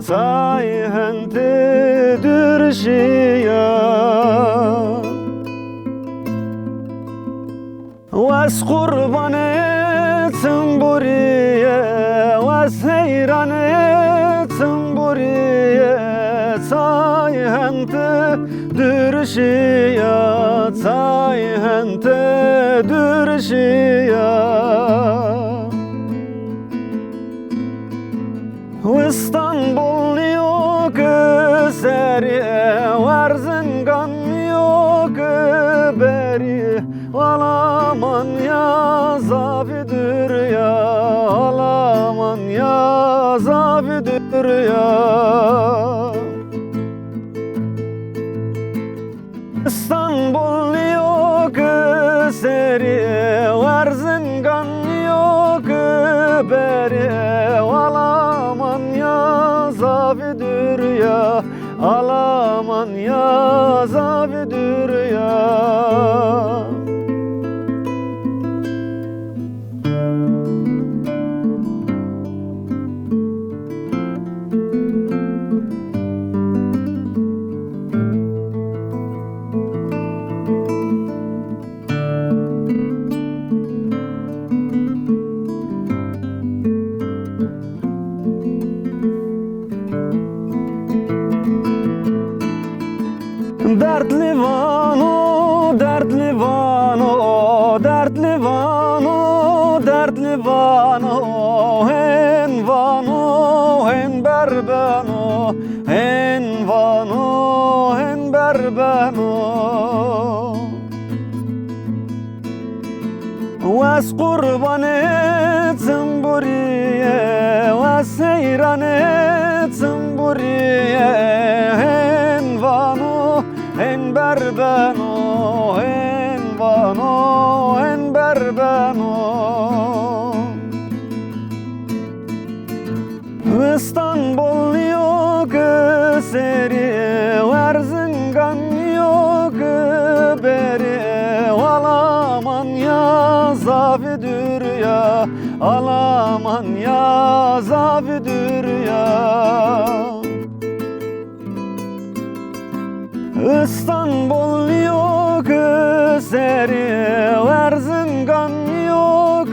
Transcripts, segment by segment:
sayhente dürşiya Vas kurban etsin buriye Vas heyran etsin buriye sayhente dürşiya sayhente dürşiya İstanbul yok seriye Varzingan yok beri Alaman ya zavidir ya Alaman ya zavidir ya İstanbul yok seriye Varzingan yok beri Alaman ya zavidir ya Alaman ya zavidir ya Dertli vano, dertli vano, dertli vano, dertli vano, hen vano, hen berbeno, hen vano, hen berbeno. Was kurban etsin buriye, was seyran etsin buriye, hen vano, hen berbeno, hen vano, hen berbeno. İstanbul yok seriye, Varzingan yok beri, Alaman ya zavidir ya, Alaman ya zavidir ya. İstanbul yok seriye, Varzingan yok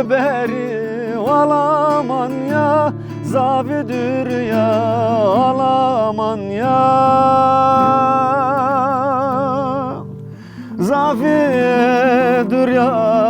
beri, Alaman ya zavidir ya, Alaman ya zavidir ya.